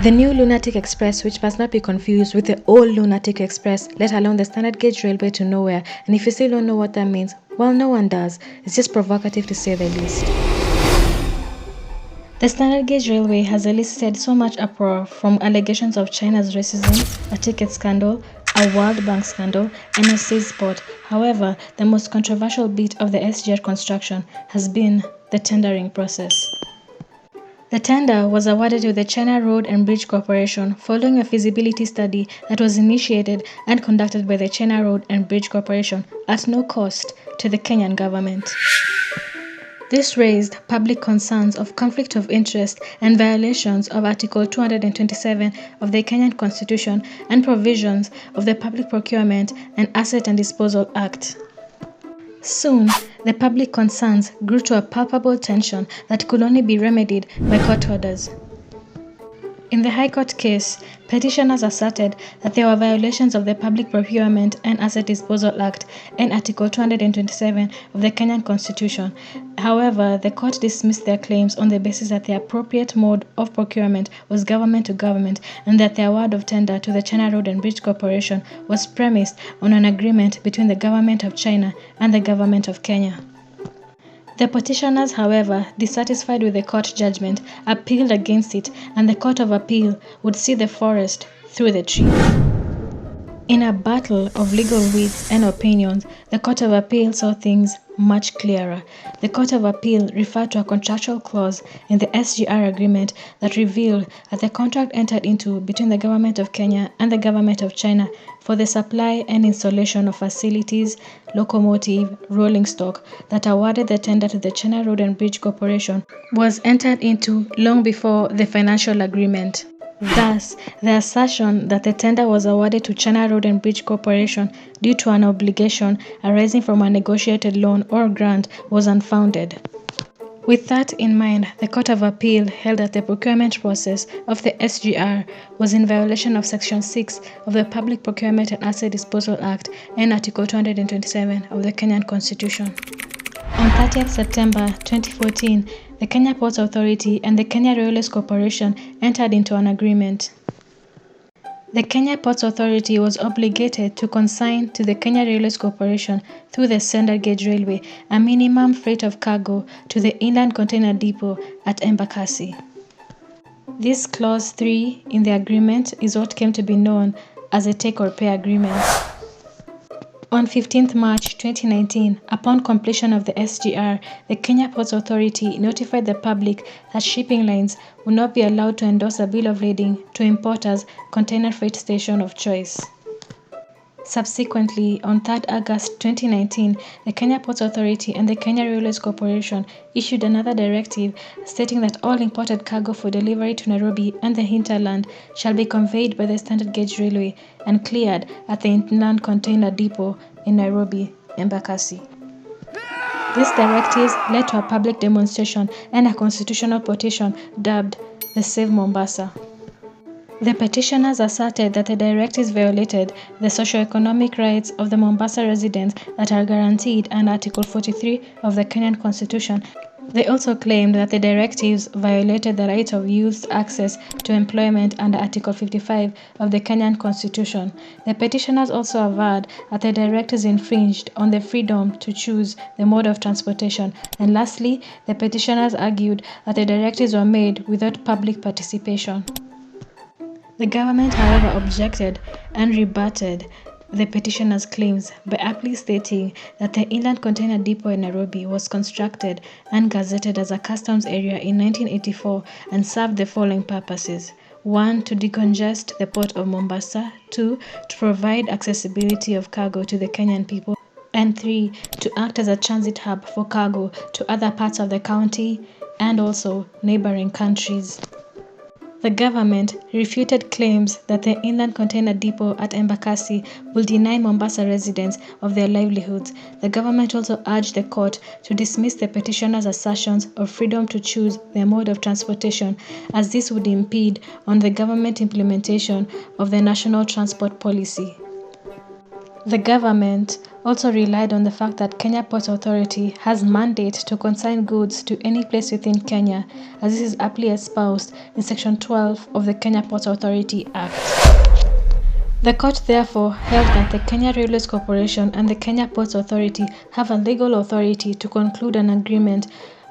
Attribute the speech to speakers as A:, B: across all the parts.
A: The new Lunatic Express, which must not be confused with the old Lunatic Express, let alone the Standard Gauge Railway to nowhere, and if you still don't know what that means, well, no one does. It's just provocative to say the least. The Standard Gauge Railway has elicited so much uproar from allegations of China's racism, a ticket scandal, a World Bank scandal, and a sea spot. However, the most controversial bit of the SGR construction has been the tendering process. The tender was awarded to the China Road and Bridge Corporation following a feasibility study that was initiated and conducted by the China Road and Bridge Corporation at no cost to the Kenyan government. This raised public concerns of conflict of interest and violations of Article 227 of the Kenyan Constitution and provisions of the Public Procurement and Asset and Disposal Act. Soon, the public concerns grew to a palpable tension that could only be remedied by court orders. In the High Court case, petitioners asserted that there were violations of the Public Procurement and Asset Disposal Act and Article 227 of the Kenyan Constitution. However, the court dismissed their claims on the basis that the appropriate mode of procurement was government to government and that the award of tender to the China Road and Bridge Corporation was premised on an agreement between the government of China and the government of Kenya. The petitioners, however, dissatisfied with the court judgment, appealed against it, and the Court of Appeal would see the forest through the trees. In a battle of legal wits and opinions, the Court of Appeal saw things much clearer. The Court of Appeal referred to a contractual clause in the SGR agreement that revealed that the contract entered into between the government of Kenya and the government of China for the supply and installation of facilities, locomotive, rolling stock that awarded the tender to the China Road and Bridge Corporation was entered into long before the financial agreement. Thus, the assertion that the tender was awarded to China Road and Bridge Corporation due to an obligation arising from a negotiated loan or grant was unfounded. With that in mind, the Court of Appeal held that the procurement process of the SGR was in violation of Section 6 of the Public Procurement and Asset Disposal Act and Article 227 of the Kenyan Constitution. On 30th September 2014, the Kenya Ports Authority and the Kenya Railways Corporation entered into an agreement. The Kenya Ports Authority was obligated to consign to the Kenya Railways Corporation through the Standard Gauge Railway a minimum freight of cargo to the Inland Container Depot at Embakasi. This Clause 3 in the agreement is what came to be known as a take-or-pay agreement. On 15th March 2019, upon completion of the SGR, the Kenya Ports Authority notified the public that shipping lines would not be allowed to endorse a bill of lading to importers' container freight station of choice. Subsequently, on 3rd August 2019, the Kenya Ports Authority and the Kenya Railways Corporation issued another directive stating that all imported cargo for delivery to Nairobi and the hinterland shall be conveyed by the Standard Gauge Railway and cleared at the Inland Container Depot in Nairobi, Embakasi. These directives led to a public demonstration and a constitutional petition dubbed the Save Mombasa. The petitioners asserted that the directives violated the socio-economic rights of the Mombasa residents that are guaranteed under Article 43 of the Kenyan Constitution. They also claimed that the directives violated the right of youth's access to employment under Article 55 of the Kenyan Constitution. The petitioners also averred that the directives infringed on the freedom to choose the mode of transportation. And lastly, the petitioners argued that the directives were made without public participation. The government, however, objected and rebutted the petitioners' claims by aptly stating that the Inland Container Depot in Nairobi was constructed and gazetted as a customs area in 1984 and served the following purposes: 1. To decongest the port of Mombasa, 2. To provide accessibility of cargo to the Kenyan people, and 3. To act as a transit hub for cargo to other parts of the county and also neighboring countries. The government refuted claims that the Inland Container Depot at Embakasi will deny Mombasa residents of their livelihoods. The government also urged the court to dismiss the petitioners' assertions of freedom to choose their mode of transportation, as this would impede on the government implementation of the National Transport Policy. The government also relied on the fact that Kenya Ports Authority has mandate to consign goods to any place within Kenya, as this is aptly espoused in Section 12 of the Kenya Ports Authority Act. The court therefore held that the Kenya Railways Corporation and the Kenya Ports Authority have a legal authority to conclude an agreement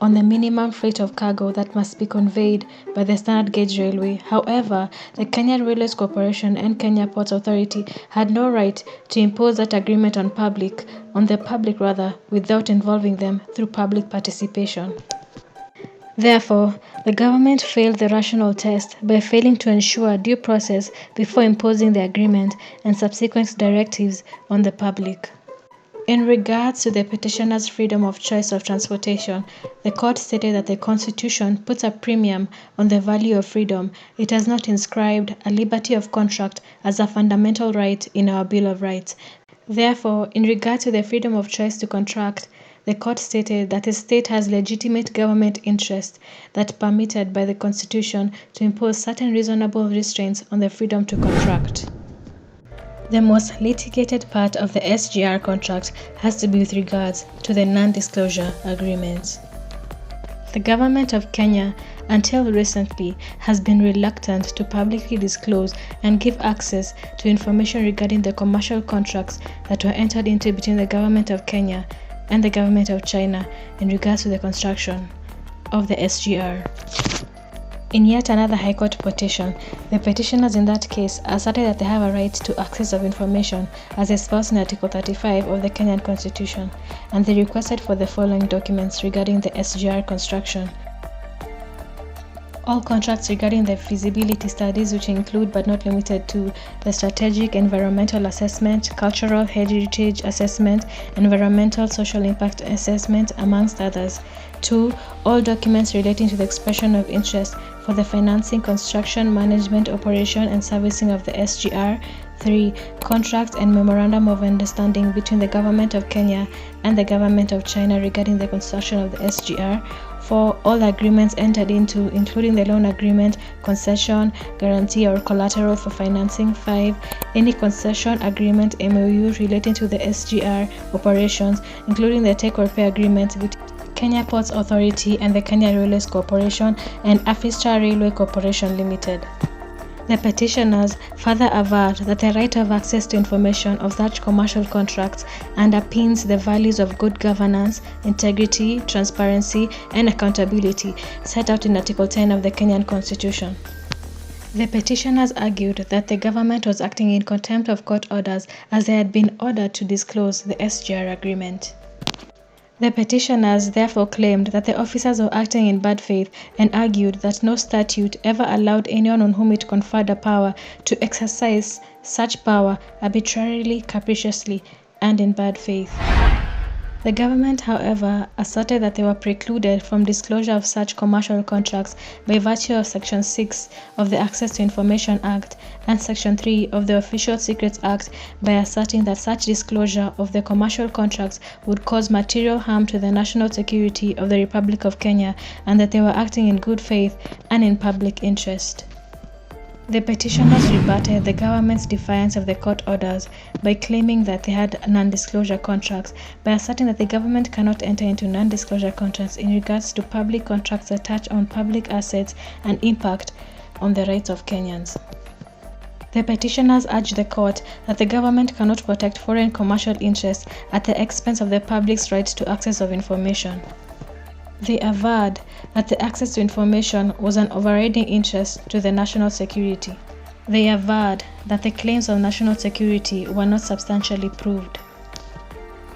A: on the minimum freight of cargo that must be conveyed by the Standard Gauge Railway. However, the Kenya Railways Corporation and Kenya Ports Authority had no right to impose that agreement on the public without involving them through public participation. Therefore, the government failed the rational test by failing to ensure due process before imposing the agreement and subsequent directives on the public. In regards to the petitioner's freedom of choice of transportation, the court stated that the Constitution puts a premium on the value of freedom. It has not inscribed a liberty of contract as a fundamental right in our Bill of Rights. Therefore, in regard to the freedom of choice to contract, the court stated that a state has legitimate government interest that permitted by the Constitution to impose certain reasonable restraints on the freedom to contract. The most litigated part of the SGR contract has to be with regards to the non-disclosure agreements. The government of Kenya, until recently, has been reluctant to publicly disclose and give access to information regarding the commercial contracts that were entered into between the government of Kenya and the government of China in regards to the construction of the SGR. In yet another High Court petition, the petitioners in that case asserted that they have a right to access of information as espoused in Article 35 of the Kenyan Constitution, and they requested for the following documents regarding the SGR construction. All contracts regarding the feasibility studies, which include but not limited to the strategic environmental assessment, cultural heritage assessment, environmental social impact assessment, amongst others. 2. All documents relating to the expression of interest for the financing, construction, management, operation, and servicing of the SGR. 3. Contract and memorandum of understanding between the government of Kenya and the government of China regarding the construction of the SGR. 4. All agreements entered into, including the loan agreement, concession, guarantee, or collateral for financing. 5. Any concession agreement MOU relating to the SGR operations, including the take or pay agreement between Kenya Ports Authority and the Kenya Railways Corporation and ARBITRATION Railway Corporation Limited. The petitioners further averred that the right of access to information of such commercial contracts underpins the values of good governance, integrity, transparency, and accountability set out in Article 10 of the Kenyan Constitution. The petitioners argued that the government was acting in contempt of court orders as they had been ordered to disclose the SGR agreement. The petitioners therefore claimed that the officers were acting in bad faith and argued that no statute ever allowed anyone on whom it conferred a power to exercise such power arbitrarily, capriciously, and in bad faith. The government, however, asserted that they were precluded from disclosure of such commercial contracts by virtue of Section 6 of the Access to Information Act and Section 3 of the Official Secrets Act by asserting that such disclosure of the commercial contracts would cause material harm to the national security of the Republic of Kenya and that they were acting in good faith and in public interest. The petitioners rebutted the government's defiance of the court orders by claiming that they had non-disclosure contracts by asserting that the government cannot enter into non-disclosure contracts in regards to public contracts that touch on public assets and impact on the rights of Kenyans. The petitioners urged the court that the government cannot protect foreign commercial interests at the expense of the public's right to access of information. They averred that the access to information was an overriding interest to the national security. They averred that the claims of national security were not substantially proved.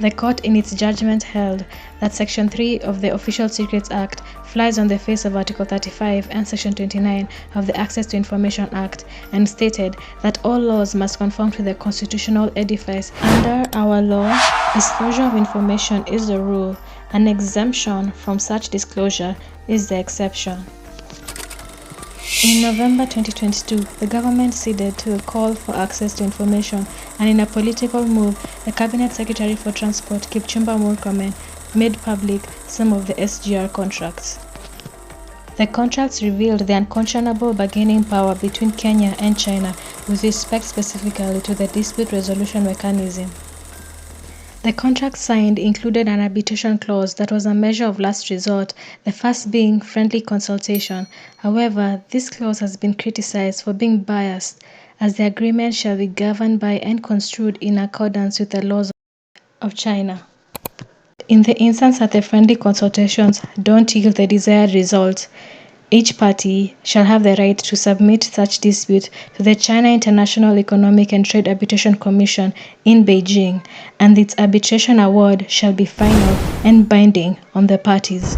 A: The court in its judgment held that Section 3 of the Official Secrets Act flies on the face of Article 35 and Section 29 of the Access to Information Act and stated that all laws must conform to the constitutional edifice. Under our law, disclosure of information is the rule. An exemption from such disclosure is the exception. In November 2022, the government ceded to a call for access to information, and in a political move, the Cabinet Secretary for Transport, Kipchumba Murkomen, made public some of the SGR contracts. The contracts revealed the unconscionable bargaining power between Kenya and China with respect specifically to the dispute resolution mechanism. The contract signed included an arbitration clause that was a measure of last resort, the first being friendly consultation. However, this clause has been criticized for being biased, as the agreement shall be governed by and construed in accordance with the laws of China. In the instance that the friendly consultations don't yield the desired result, each party shall have the right to submit such dispute to the China International Economic and Trade Arbitration Commission in Beijing, and its arbitration award shall be final and binding on the parties.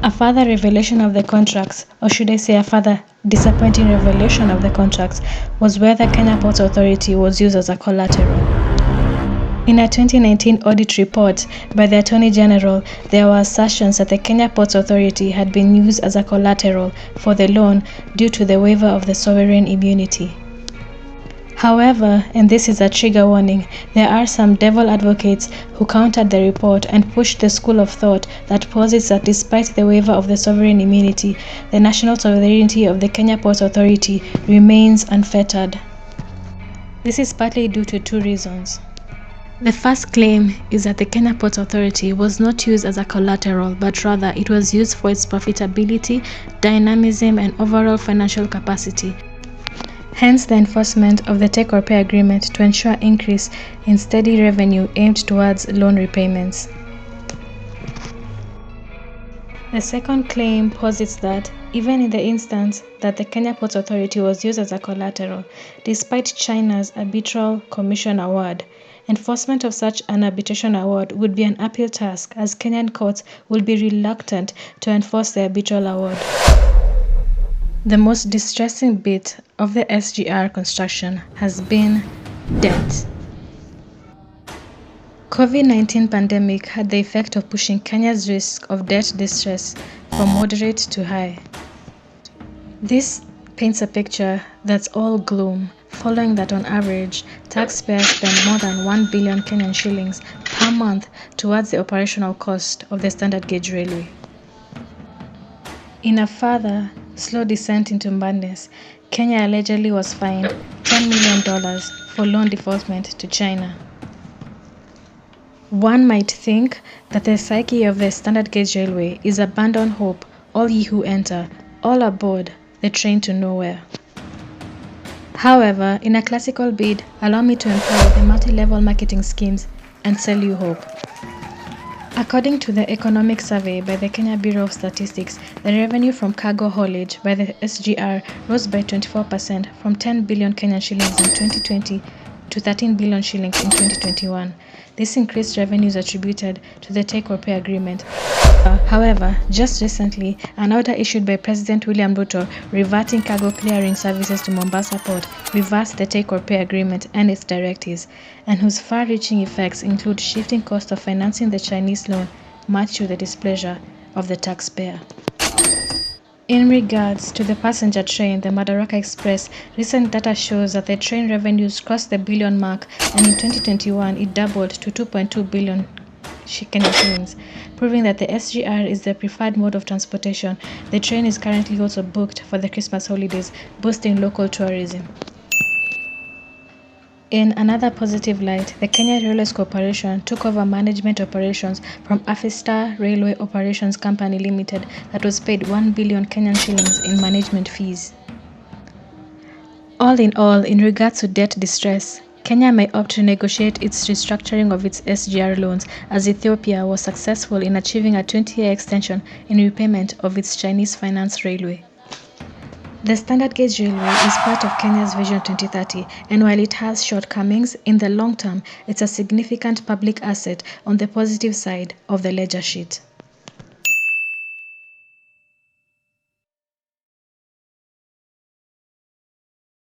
A: A further revelation of the contracts, or should I say a further disappointing revelation of the contracts, was where the Kenya Ports Authority was used as a collateral. In a 2019 audit report by the Attorney General, there were assertions that the Kenya Ports Authority had been used as a collateral for the loan due to the waiver of the sovereign immunity. However, and this is a trigger warning, there are some devil advocates who countered the report and pushed the school of thought that posits that despite the waiver of the sovereign immunity, the national sovereignty of the Kenya Ports Authority remains unfettered. This is partly due to two reasons. The first claim is that the Kenya Ports Authority was not used as a collateral, but rather it was used for its profitability, dynamism, and overall financial capacity. Hence the enforcement of the take or pay agreement to ensure increase in steady revenue aimed towards loan repayments. The second claim posits that, even in the instance that the Kenya Ports Authority was used as a collateral, despite China's arbitral commission award, enforcement of such an arbitration award would be an uphill task, as Kenyan courts will be reluctant to enforce the arbitral award. The most distressing bit of the SGR construction has been debt. COVID-19 pandemic had the effect of pushing Kenya's risk of debt distress from moderate to high. This paints a picture that's all gloom, following that on average, taxpayers spend more than 1 billion Kenyan shillings per month towards the operational cost of the Standard Gauge Railway. In a further slow descent into madness, Kenya allegedly was fined $10 million for loan defaultment to China. One might think that the psyche of the Standard Gauge Railway is abandon hope, all ye who enter, all aboard the train to nowhere. However, in a classical bid, allow me to employ the multi-level marketing schemes and sell you hope. According to the economic survey by the Kenya Bureau of Statistics, the revenue from cargo haulage by the SGR rose by 24% from 10 billion Kenyan shillings in 2020 to 13 billion shillings in 2021. This increased revenue is attributed to the take-or-pay agreement. However, just recently, an order issued by President William Ruto reverting cargo clearing services to Mombasa Port reversed the take-or-pay agreement and its directives, and whose far-reaching effects include shifting cost of financing the Chinese loan, much to the displeasure of the taxpayer. In regards to the passenger train, the Madaraka Express, recent data shows that the train revenues crossed the billion mark, and in 2021 it doubled to 2.2 billion Kenyan shillings, proving that the SGR is the preferred mode of transportation. The train is currently also booked for the Christmas holidays, boosting local tourism. In another positive light, the Kenya Railways Corporation took over management operations from Afistar Railway Operations Company Limited that was paid 1 billion Kenyan shillings in management fees. All in all, in regards to debt distress, Kenya may opt to negotiate its restructuring of its SGR loans, as Ethiopia was successful in achieving a 20-year extension in repayment of its Chinese finance railway. The Standard Gauge Railway is part of Kenya's Vision 2030, and while it has shortcomings, in the long term, it's a significant public asset on the positive side of the ledger sheet.